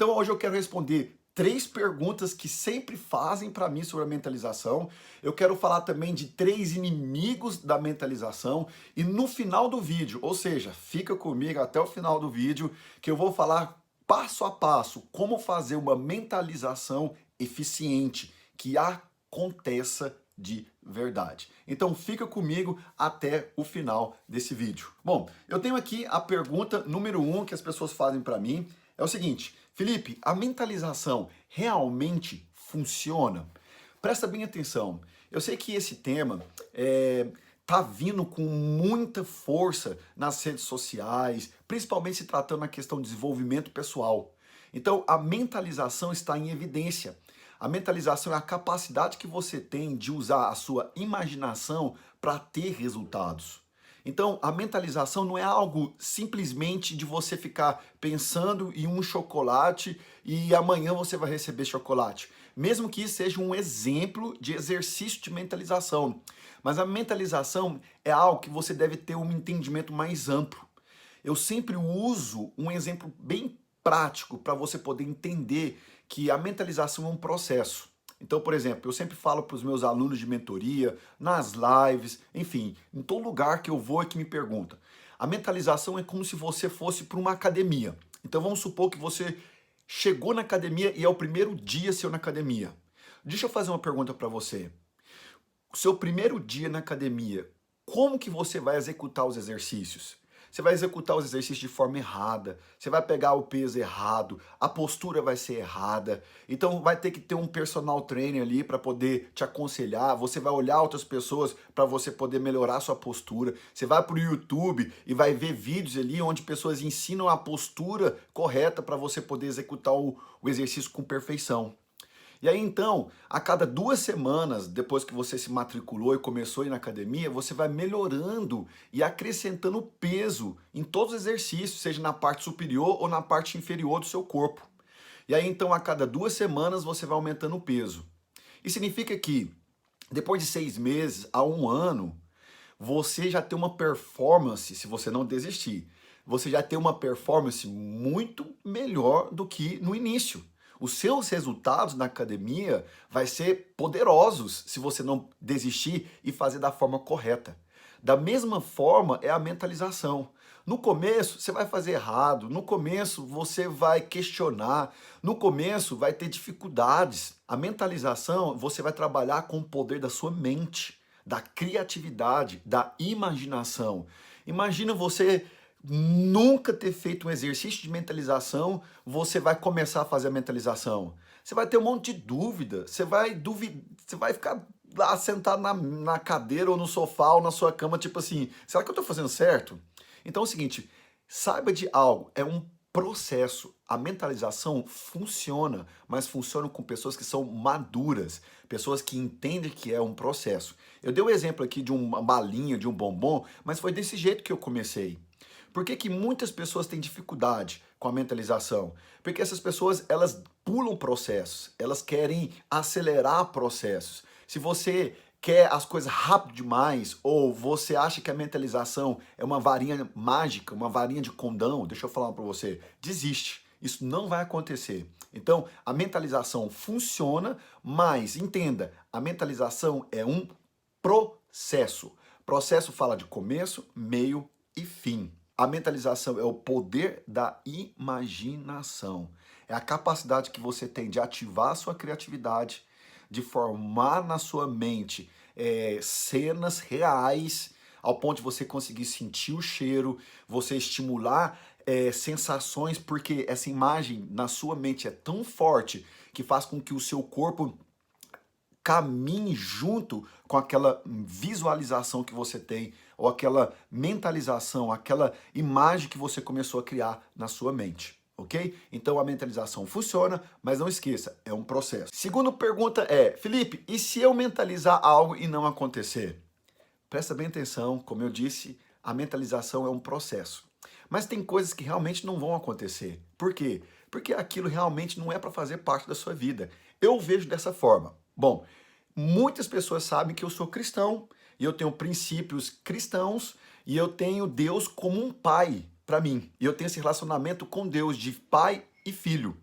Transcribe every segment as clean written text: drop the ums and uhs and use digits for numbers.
Então hoje eu quero responder 3 perguntas que sempre fazem para mim sobre a mentalização. Eu quero falar também de 3 inimigos da mentalização e no final do vídeo, ou seja, fica comigo até o final do vídeo que eu vou falar passo a passo como fazer uma mentalização eficiente que aconteça de verdade. Então fica comigo até o final desse vídeo. Bom, eu tenho aqui a pergunta número 1 que as pessoas fazem para mim. É o seguinte: Felipe, a mentalização realmente funciona? Presta bem atenção. Eu sei que esse tema tá vindo com muita força nas redes sociais, principalmente se tratando da questão de desenvolvimento pessoal. Então, a mentalização está em evidência. A mentalização é a capacidade que você tem de usar a sua imaginação para ter resultados. Então, a mentalização não é algo simplesmente de você ficar pensando em um chocolate e amanhã você vai receber chocolate. Mesmo que isso seja um exemplo de exercício de mentalização. Mas a mentalização é algo que você deve ter um entendimento mais amplo. Eu sempre uso um exemplo bem prático para você poder entender que a mentalização é um processo. Então, por exemplo, eu sempre falo para os meus alunos de mentoria, nas lives, enfim, em todo lugar que eu vou e que me pergunta. A mentalização é como se você fosse para uma academia. Então, vamos supor que você chegou na academia e é o primeiro dia seu na academia. Deixa eu fazer uma pergunta para você. O seu primeiro dia na academia, como que você vai executar os exercícios? Você vai executar os exercícios de forma errada, você vai pegar o peso errado, a postura vai ser errada. Então vai ter que ter um personal trainer ali para poder te aconselhar, você vai olhar outras pessoas para você poder melhorar a sua postura. Você vai para o YouTube e vai ver vídeos ali onde pessoas ensinam a postura correta para você poder executar o exercício com perfeição. E aí então, a cada 2 semanas, depois que você se matriculou e começou a ir na academia, você vai melhorando e acrescentando peso em todos os exercícios, seja na parte superior ou na parte inferior do seu corpo. E aí então, a cada 2 semanas, você vai aumentando o peso. Isso significa que, depois de 6 meses a 1 ano, você já tem uma performance, se você não desistir, você já tem uma performance muito melhor do que no início. Os seus resultados na academia vai ser poderosos se você não desistir e fazer da forma correta. Da mesma forma é a mentalização. No começo você vai fazer errado, no começo você vai questionar, no começo vai ter dificuldades. A mentalização você vai trabalhar com o poder da sua mente, da criatividade, da imaginação. Imagina você nunca ter feito um exercício de mentalização, você vai começar a fazer a mentalização. Você vai ter um monte de dúvida, você vai ficar lá sentado na cadeira ou no sofá ou na sua cama, tipo assim, será que eu estou fazendo certo? Então é o seguinte, saiba de algo, é um processo. A mentalização funciona, mas funciona com pessoas que são maduras, pessoas que entendem que é um processo. Eu dei o exemplo aqui de uma balinha, de um bombom, mas foi desse jeito que eu comecei. Por que que muitas pessoas têm dificuldade com a mentalização? Porque essas pessoas, elas pulam processos, elas querem acelerar processos. Se você quer as coisas rápido demais, ou você acha que a mentalização é uma varinha mágica, uma varinha de condão, deixa eu falar para você, desiste. Isso não vai acontecer. Então, a mentalização funciona, mas entenda, a mentalização é um processo. Processo fala de começo, meio e fim. A mentalização é o poder da imaginação. É a capacidade que você tem de ativar a sua criatividade, de formar na sua mente cenas reais, ao ponto de você conseguir sentir o cheiro, você estimular sensações, porque essa imagem na sua mente é tão forte que faz com que o seu corpo caminhe junto com aquela visualização que você tem, ou aquela mentalização, aquela imagem que você começou a criar na sua mente, ok? Então a mentalização funciona, mas não esqueça, é um processo. Segunda pergunta é, Felipe, e se eu mentalizar algo e não acontecer? Presta bem atenção, como eu disse, a mentalização é um processo. Mas tem coisas que realmente não vão acontecer. Por quê? Porque aquilo realmente não é para fazer parte da sua vida. Eu vejo dessa forma. Bom, muitas pessoas sabem que eu sou cristão e eu tenho princípios cristãos e eu tenho Deus como um pai para mim. E eu tenho esse relacionamento com Deus de pai e filho.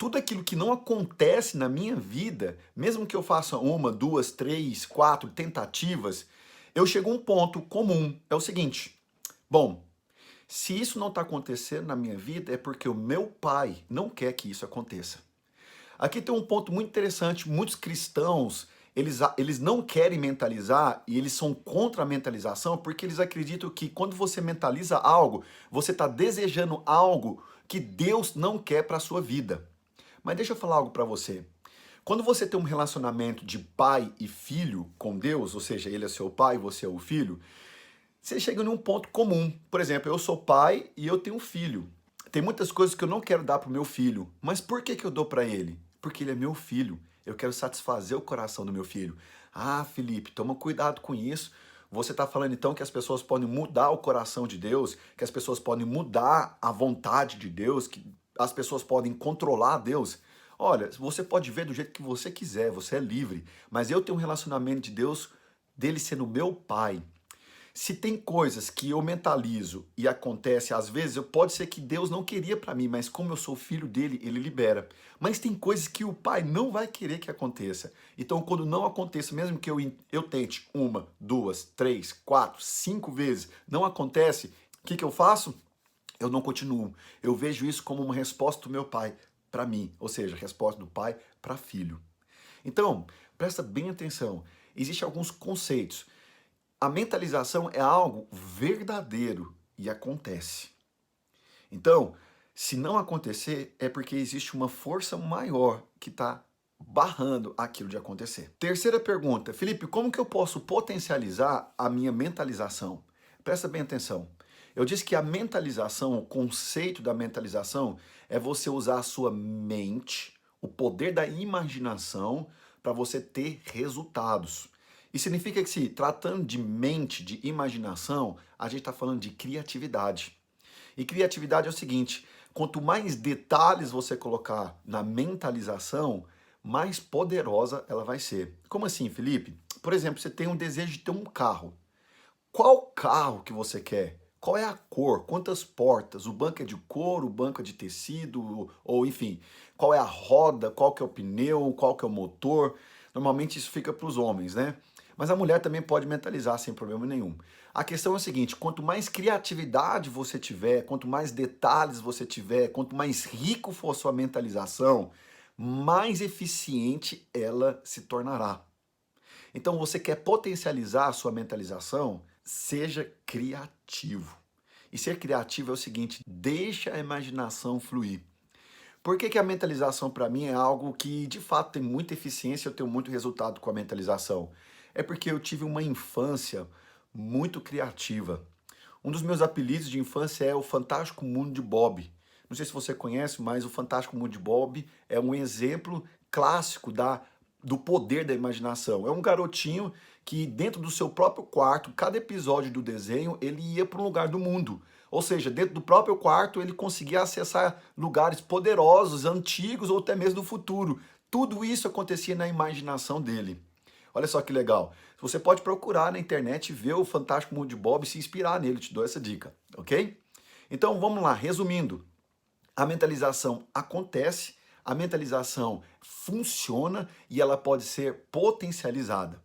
tudo aquilo que não acontece na minha vida, mesmo que eu faça uma, duas, três, quatro tentativas, eu chego a um ponto comum. É o seguinte: bom, se isso não está acontecendo na minha vida, é porque o meu pai não quer que isso aconteça. Aqui tem um ponto muito interessante. Muitos cristãos, eles não querem mentalizar e eles são contra a mentalização porque eles acreditam que quando você mentaliza algo, você está desejando algo que Deus não quer para a sua vida. Mas deixa eu falar algo para você. Quando você tem um relacionamento de pai e filho com Deus, ou seja, ele é seu pai, você é o filho, você chega num ponto comum. Por exemplo, eu sou pai e eu tenho um filho. Tem muitas coisas que eu não quero dar para o meu filho. Mas por que eu dou para ele? Porque ele é meu filho. Eu quero satisfazer o coração do meu filho. Ah, Felipe, toma cuidado com isso. Você está falando então que as pessoas podem mudar o coração de Deus, que as pessoas podem mudar a vontade de Deus, que as pessoas podem controlar Deus. Olha, você pode ver do jeito que você quiser, você é livre. Mas eu tenho um relacionamento de Deus, dele sendo meu pai. Se tem coisas que eu mentalizo e acontece, às vezes pode ser que Deus não queria para mim, mas como eu sou filho dele, ele libera. Mas tem coisas que o pai não vai querer que aconteça. Então, quando não aconteça, mesmo que eu tente uma, duas, três, quatro, cinco vezes, não acontece, o que eu faço? Eu não continuo. Eu vejo isso como uma resposta do meu pai para mim, ou seja, resposta do pai para filho. Então, presta bem atenção. Existem alguns conceitos. A mentalização é algo verdadeiro e acontece. Então, se não acontecer, é porque existe uma força maior que está barrando aquilo de acontecer. Terceira pergunta, Felipe, como que eu posso potencializar a minha mentalização? Presta bem atenção. Eu disse que a mentalização, o conceito da mentalização, é você usar a sua mente, o poder da imaginação, para você ter resultados. E significa que, se tratando de mente, de imaginação, a gente está falando de criatividade. E criatividade é o seguinte: quanto mais detalhes você colocar na mentalização, mais poderosa ela vai ser. Como assim, Felipe? Por exemplo, você tem um desejo de ter um carro. Qual carro que você quer? Qual é a cor? Quantas portas? O banco é de couro, o banco é de tecido, ou enfim, qual é a roda? Qual que é o pneu? Qual que é o motor? Normalmente isso fica para os homens, né? Mas a mulher também pode mentalizar sem problema nenhum. A questão é a seguinte: quanto mais criatividade você tiver, quanto mais detalhes você tiver, quanto mais rico for a sua mentalização, mais eficiente ela se tornará. Então, você quer potencializar a sua mentalização? Seja criativo. E ser criativo é o seguinte: deixa a imaginação fluir. Por que a mentalização para mim é algo que de fato tem muita eficiência, eu tenho muito resultado com a mentalização? É porque eu tive uma infância muito criativa. Um dos meus apelidos de infância é o Fantástico Mundo de Bob. Não sei se você conhece, mas o Fantástico Mundo de Bob é um exemplo clássico do poder da imaginação. É um garotinho que dentro do seu próprio quarto, cada episódio do desenho, ele ia para um lugar do mundo. Ou seja, dentro do próprio quarto ele conseguia acessar lugares poderosos, antigos ou até mesmo do futuro. Tudo isso acontecia na imaginação dele. Olha só que legal. Você pode procurar na internet e ver o Fantástico Mundo de Bob e se inspirar nele, te dou essa dica, ok? Então vamos lá, resumindo. A mentalização acontece, a mentalização funciona e ela pode ser potencializada.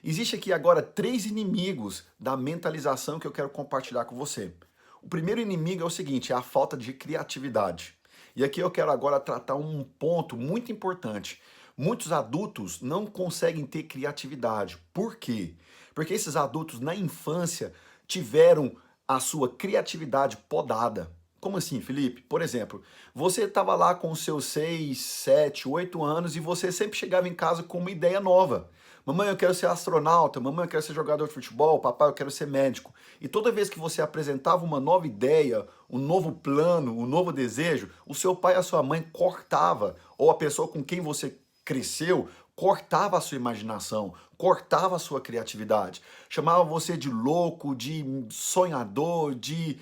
Existe aqui agora 3 inimigos da mentalização que eu quero compartilhar com você. O primeiro inimigo é o seguinte: é a falta de criatividade. E aqui eu quero agora tratar um ponto muito importante. Muitos adultos não conseguem ter criatividade. Por quê? Porque esses adultos na infância tiveram a sua criatividade podada. Como assim, Felipe? Por exemplo, você estava lá com os seus 6, 7, 8 anos e você sempre chegava em casa com uma ideia nova. Mamãe, eu quero ser astronauta. Mamãe, eu quero ser jogador de futebol. Papai, eu quero ser médico. E toda vez que você apresentava uma nova ideia, um novo plano, um novo desejo, o seu pai e a sua mãe cortava, ou a pessoa com quem você cresceu, cortava a sua imaginação, cortava a sua criatividade. Chamava você de louco, de sonhador, de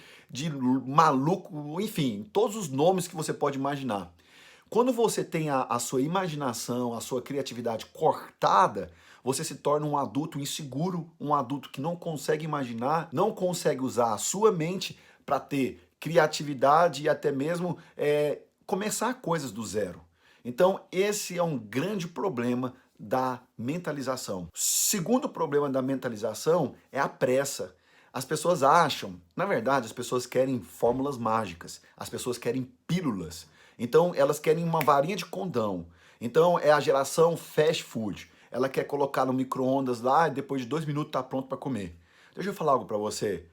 maluco, enfim, todos os nomes que você pode imaginar. Quando você tem a sua imaginação, a sua criatividade cortada, você se torna um adulto inseguro, um adulto que não consegue imaginar, não consegue usar a sua mente para ter criatividade e até mesmo começar coisas do zero. Então, esse é um grande problema da mentalização. Segundo problema da mentalização é a pressa. As pessoas acham, na verdade, as pessoas querem fórmulas mágicas, as pessoas querem pílulas. Então, elas querem uma varinha de condão. Então, é a geração fast food. Ela quer colocar no micro-ondas lá e depois de 2 minutos tá pronto para comer. Deixa eu falar algo para você.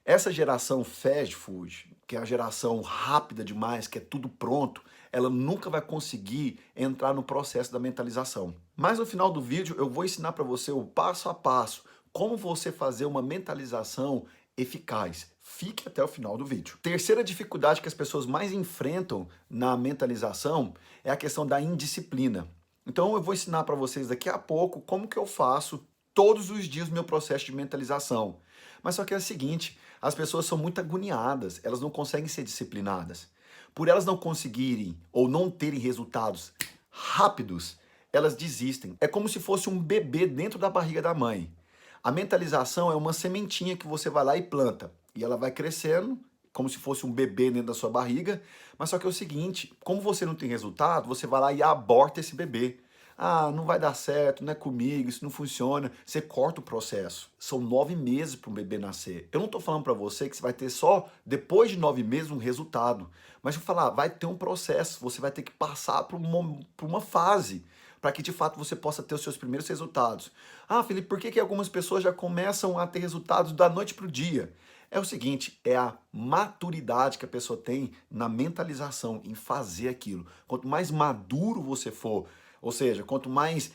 Essa geração fast food, que é a geração rápida demais, que é tudo pronto, ela nunca vai conseguir entrar no processo da mentalização. Mas no final do vídeo eu vou ensinar para você o passo a passo, como você fazer uma mentalização eficaz. Fique até o final do vídeo. Terceira dificuldade que as pessoas mais enfrentam na mentalização é a questão da indisciplina. Então eu vou ensinar para vocês daqui a pouco como que eu faço todos os dias o meu processo de mentalização. Mas só que é o seguinte, as pessoas são muito agoniadas, elas não conseguem ser disciplinadas. Por elas não conseguirem ou não terem resultados rápidos, elas desistem. É como se fosse um bebê dentro da barriga da mãe. A mentalização é uma sementinha que você vai lá e planta. E ela vai crescendo, como se fosse um bebê dentro da sua barriga. Mas só que é o seguinte, como você não tem resultado, você vai lá e aborta esse bebê. Ah, não vai dar certo, não é comigo, isso não funciona. Você corta o processo. São 9 meses para um bebê nascer. Eu não estou falando para você que você vai ter só depois de 9 meses um resultado. Mas eu vou falar, vai ter um processo. Você vai ter que passar por uma fase para que de fato você possa ter os seus primeiros resultados. Ah, Felipe, por que algumas pessoas já começam a ter resultados da noite para o dia? É o seguinte, é a maturidade que a pessoa tem na mentalização, em fazer aquilo. Quanto mais maduro você for, ou seja, quanto mais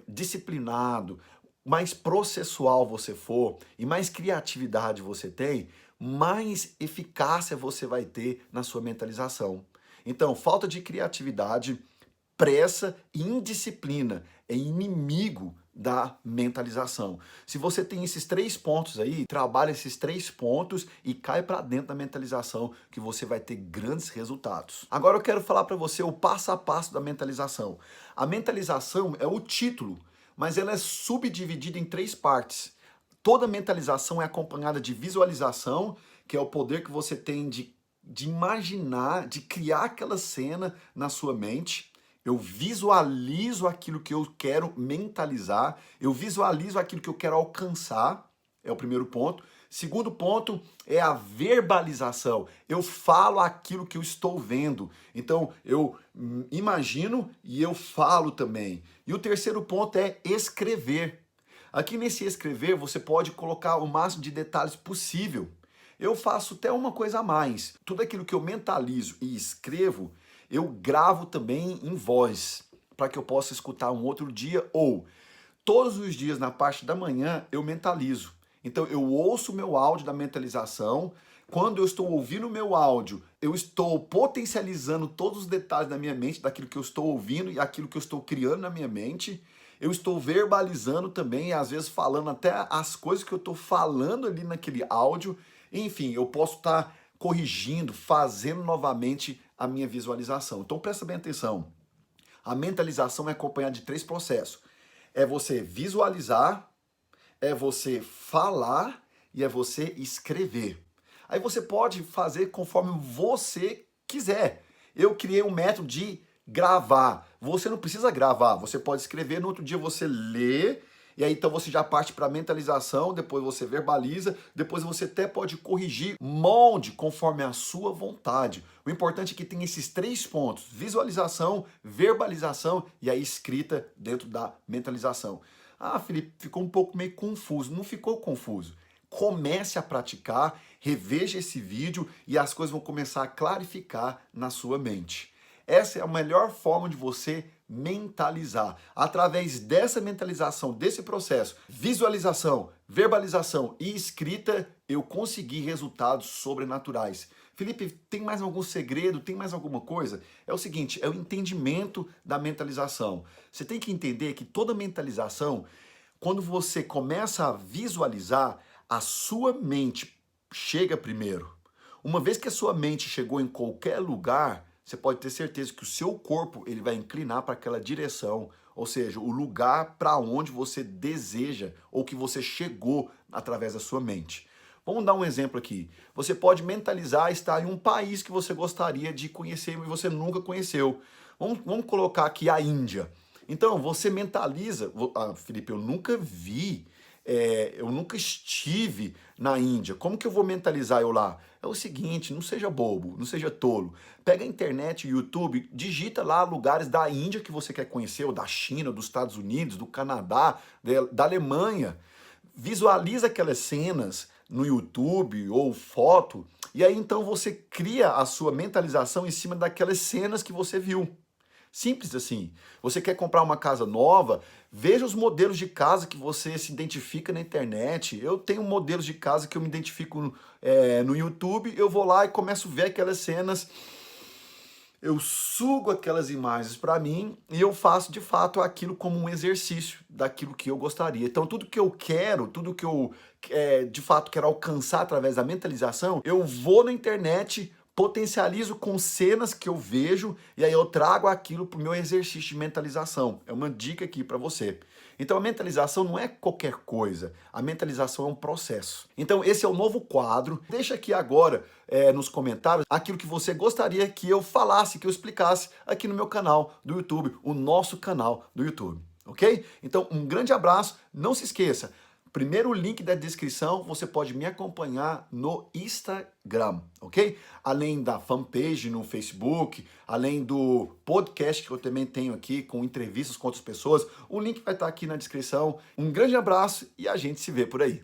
disciplinado, mais processual você for e mais criatividade você tem, mais eficácia você vai ter na sua mentalização. Então, falta de criatividade, pressa e indisciplina é inimigo da mentalização. Se você tem esses 3 pontos aí, trabalha esses 3 pontos e cai para dentro da mentalização que você vai ter grandes resultados. Agora eu quero falar para você o passo a passo da mentalização. A mentalização é o título, mas ela é subdividida em 3 partes. Toda mentalização é acompanhada de visualização, que é o poder que você tem de imaginar, de criar aquela cena na sua mente. Eu visualizo aquilo que eu quero mentalizar, eu visualizo aquilo que eu quero alcançar, é o primeiro ponto. Segundo ponto é a verbalização. Eu falo aquilo que eu estou vendo. Então, eu imagino e eu falo também. E o terceiro ponto é escrever. Aqui nesse escrever, você pode colocar o máximo de detalhes possível. Eu faço até uma coisa a mais. Tudo aquilo que eu mentalizo e escrevo, eu gravo também em voz, para que eu possa escutar um outro dia, ou todos os dias na parte da manhã eu mentalizo. Então eu ouço o meu áudio da mentalização. Quando eu estou ouvindo o meu áudio, eu estou potencializando todos os detalhes da minha mente, daquilo que eu estou ouvindo e aquilo que eu estou criando na minha mente. Eu estou verbalizando também, às vezes falando até as coisas que eu estou falando ali naquele áudio. Enfim, eu posso estar corrigindo, fazendo novamente a minha visualização. Então presta bem atenção. A mentalização é acompanhada de 3 processos. É você visualizar, é você falar e é você escrever. Aí você pode fazer conforme você quiser. Eu criei um método de gravar. Você não precisa gravar, você pode escrever, no outro dia você lê, e aí então você já parte para a mentalização, depois você verbaliza, depois você até pode corrigir, molde conforme a sua vontade. O importante é que tem esses 3 pontos: visualização, verbalização e a escrita dentro da mentalização. Ah, Felipe, ficou um pouco meio confuso. Não ficou confuso. Comece a praticar, reveja esse vídeo e as coisas vão começar a clarificar na sua mente. Essa é a melhor forma de você mentalizar. Através dessa mentalização, desse processo, visualização, verbalização e escrita, eu consegui resultados sobrenaturais. Felipe, tem mais algum segredo? Tem mais alguma coisa? É o seguinte, é o entendimento da mentalização. Você tem que entender que toda mentalização, quando você começa a visualizar, a sua mente chega primeiro. Uma vez que a sua mente chegou em qualquer lugar, você pode ter certeza que o seu corpo ele vai inclinar para aquela direção, ou seja, o lugar para onde você deseja ou que você chegou através da sua mente. Vamos dar um exemplo aqui. Você pode mentalizar estar em um país que você gostaria de conhecer e você nunca conheceu. Vamos colocar aqui a Índia. Então, você mentaliza. Felipe, eu nunca vi, eu nunca estive na Índia. Como que eu vou mentalizar eu lá? É o seguinte, não seja bobo, não seja tolo. Pega a internet, o YouTube, digita lá lugares da Índia que você quer conhecer, ou da China, dos Estados Unidos, do Canadá, da Alemanha. Visualiza aquelas cenas no YouTube ou foto, e aí então você cria a sua mentalização em cima daquelas cenas que você viu. Simples assim. Você quer comprar uma casa nova? Veja os modelos de casa que você se identifica na internet. Eu tenho modelos de casa que eu me identifico no YouTube. Eu vou lá e começo a ver aquelas cenas. Eu sugo aquelas imagens para mim e eu faço de fato aquilo como um exercício daquilo que eu gostaria. Então, tudo que eu quero, tudo que eu de fato quero alcançar através da mentalização, eu vou na internet, potencializo com cenas que eu vejo e aí eu trago aquilo para o meu exercício de mentalização. É uma dica aqui para você. Então a mentalização não é qualquer coisa, a mentalização é um processo. Então esse é o novo quadro. Deixa aqui agora nos comentários aquilo que você gostaria que eu falasse, que eu explicasse aqui no meu canal do YouTube, o nosso canal do YouTube, ok? Então um grande abraço, não se esqueça, primeiro link da descrição, você pode me acompanhar no Instagram, ok? Além da fanpage no Facebook, além do podcast que eu também tenho aqui com entrevistas com outras pessoas, o link vai estar aqui na descrição. Um grande abraço e a gente se vê por aí.